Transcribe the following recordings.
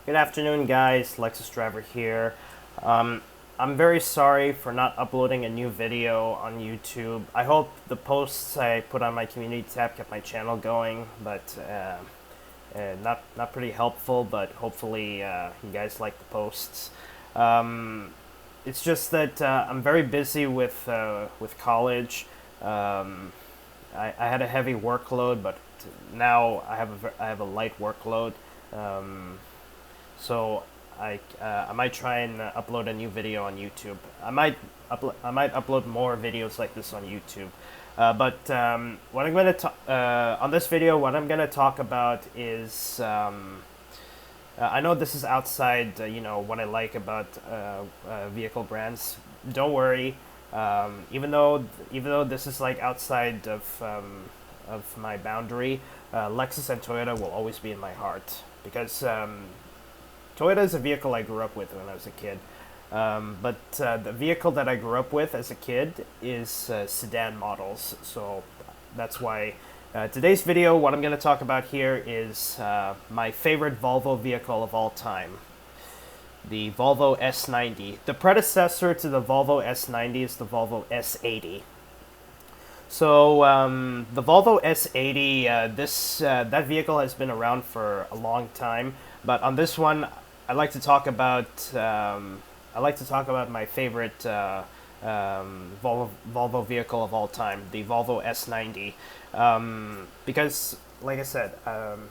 Good afternoon, guys. Lexus driver here. I'm very sorry for not uploading a new video on YouTube. I hope the posts I put on my community tab kept my channel going, but not pretty helpful. But hopefully, you guys like the posts. It's just that I'm very busy with college. I had a heavy workload, but now I have a light workload. Um, so I might try and upload a new video on YouTube. I might upload more videos like this on YouTube. But what I'm going to on this video, what I'm going to talk about is I know this is outside what I like about vehicle brands. Don't worry. Even though this is like outside of my boundary, Lexus and Toyota will always be in my heart because Toyota is a vehicle I grew up with when I was a kid. But the vehicle that I grew up with as a kid is sedan models. So that's why today's video, what I'm going to talk about here is my favorite Volvo vehicle of all time. The Volvo S90. The predecessor to the Volvo S90 is the Volvo S80. So the Volvo S80, that vehicle has been around for a long time. But on this one, I like to talk about my favorite Volvo vehicle of all time, the Volvo S90, because, like I said,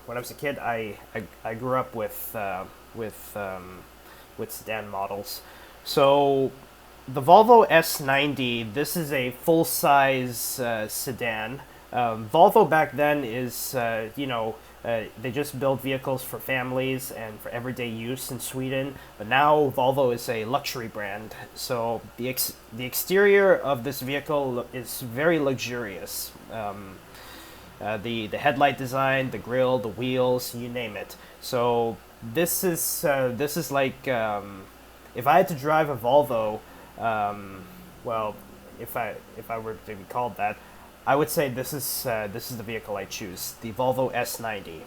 when I was a kid, I grew up with sedan models. So the Volvo S90, this is a full-size sedan. Volvo back then is, they just build vehicles for families and for everyday use in Sweden. But now Volvo is a luxury brand. So the exterior of this vehicle is very luxurious. The headlight design, the grille, the wheels, you name it. So this is like if I had to drive a Volvo, well, if I were to be called that, I would say this is the vehicle I choose, the Volvo S90,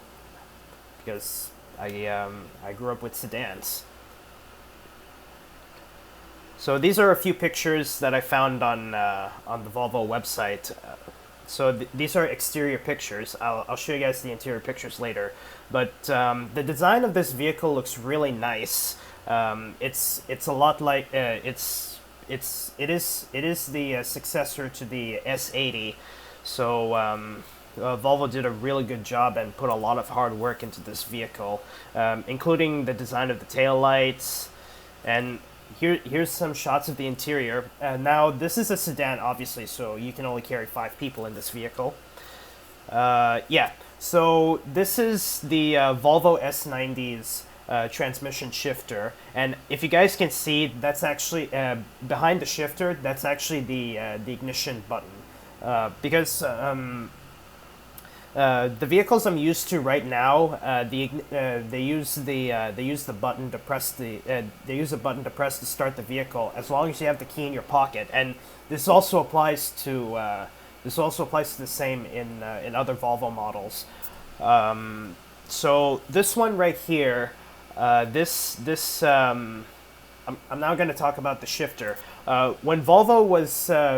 because I grew up with sedans. So these are a few pictures that I found on the Volvo website. So these are exterior pictures. I'll show you guys the interior pictures later. But the design of this vehicle looks really nice. It's a lot like it is the successor to the S80. So Volvo did a really good job and put a lot of hard work into this vehicle, including the design of the taillights. And here's some shots of the interior. Now this is a sedan, obviously, so you can only carry 5 people in this vehicle. Yeah. So this is the Volvo S90's transmission shifter, and if you guys can see, that's actually behind the shifter. That's actually the ignition button, because the vehicles I'm used to right now, they use the button to press they use a button to press to start the vehicle, as long as you have the key in your pocket. And this also applies to the same in other Volvo models. So this one right here, I'm now going to talk about the shifter. When Volvo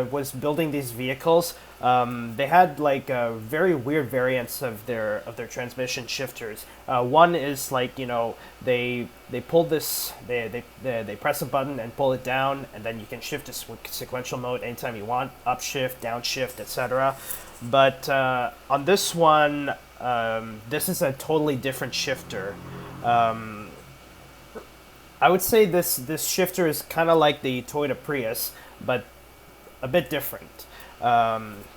was building these vehicles, they had like very weird variants of their transmission shifters. One is like, they pull this, they press a button and pull it down, and then you can shift to sequential mode anytime you want, upshift, downshift, etc. But on this one, this is a totally different shifter. I would say this shifter is kind of like the Toyota Prius, but a bit different.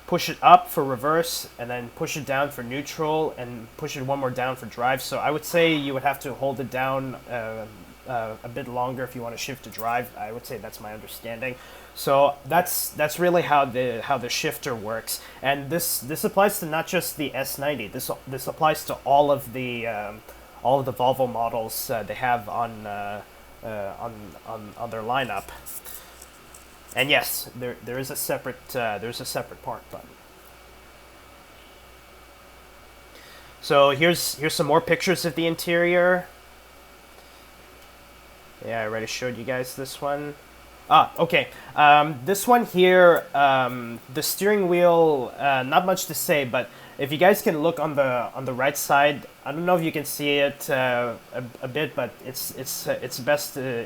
Push it up for reverse, and then push it down for neutral, and push it one more down for drive. So I would say you would have to hold it down a bit longer if you want to shift to drive. I would say that's my understanding. So that's really how the shifter works, and this applies to not just the S90. This applies to all of the Volvo models they have on their lineup. And yes, there is a separate park button. So here's some more pictures of the interior. Yeah, I already showed you guys this one. Ah, okay. This one here, the steering wheel, not much to say, but if you guys can look on the right side, I don't know if you can see it a bit, but it's best to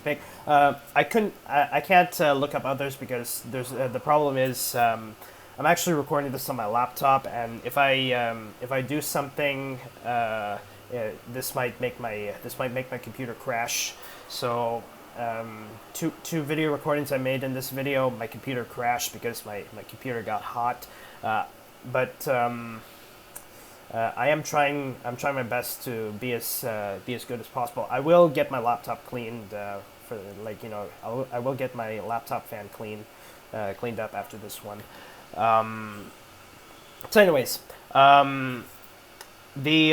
pick. I can't look up others because there's the problem is I'm actually recording this on my laptop, and if I do something, this might make my computer crash. So two video recordings I made in this video, my computer crashed because my computer got hot. But I'm trying my best to be as good as possible. I will get my laptop cleaned for I will get my laptop fan cleaned up after this one. So anyways, the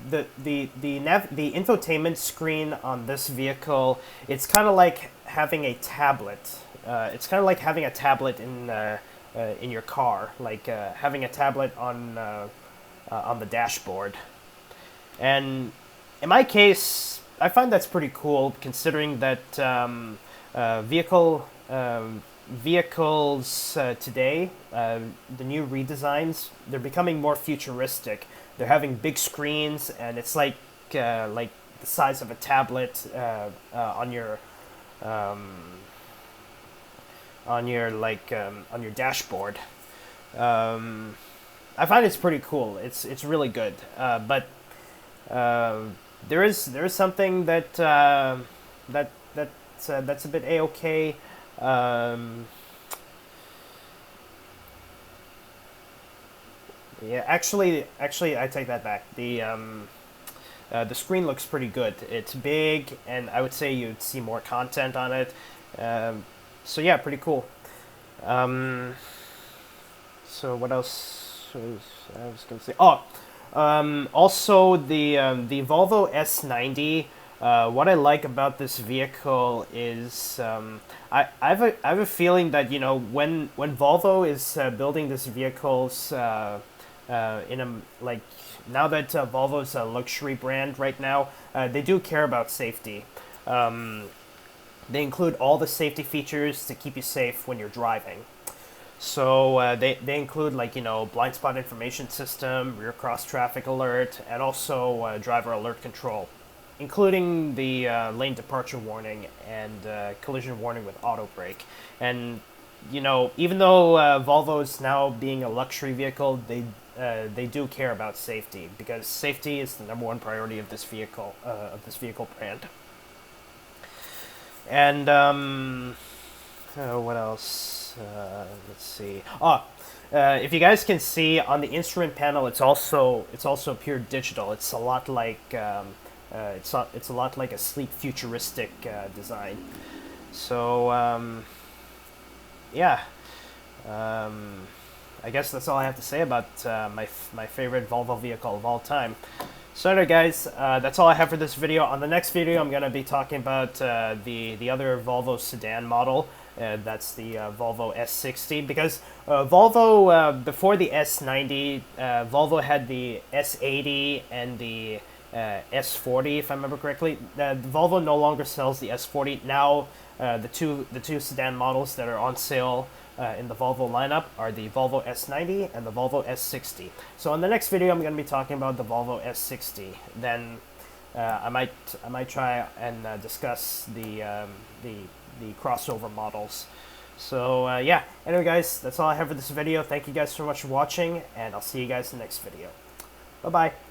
the infotainment screen on this vehicle, it's kind of like having a tablet. It's kind of like having a tablet in your car, like having a tablet on the dashboard. And in my case, I find that's pretty cool, considering that vehicles today, the new redesigns, they're becoming more futuristic. They're having big screens, and it's like the size of a tablet on your on your dashboard. I find it's pretty cool. It's really good. But there is something that's a bit a-okay. Yeah, actually, I take that back. The screen looks pretty good. It's big, and I would say you'd see more content on it. So yeah, pretty cool. So what else I was gonna say? Oh, also the Volvo S90. What I like about this vehicle is I have a feeling that, you know, when Volvo is building these vehicles in a like now that Volvo is a luxury brand right now, they do care about safety. They include all the safety features to keep you safe when you're driving. So they include, like, you know, blind spot information system, rear cross traffic alert, and also driver alert control, including the lane departure warning and collision warning with auto brake. And, you know, even though Volvo is now being a luxury vehicle, they do care about safety, because safety is the #1 priority of this vehicle brand. And what else? Let's see. If you guys can see on the instrument panel, it's also pure digital. It's a lot like it's a lot like a sleek, futuristic design. So yeah, I guess that's all I have to say about my favorite Volvo vehicle of all time. So anyway, guys, that's all I have for this video. On the next video, I'm going to be talking about the other Volvo sedan model. That's the Volvo S60, because Volvo, before the S90, Volvo had the S80 and the S40, if I remember correctly. Volvo no longer sells the S40. Now the two sedan models that are on sale in the Volvo lineup are the Volvo S90 and the Volvo S60. So in the next video, I'm going to be talking about the Volvo S60. Then I might try and discuss the crossover models. So yeah. Anyway, guys, that's all I have for this video. Thank you guys so much for watching, and I'll see you guys in the next video. Bye bye.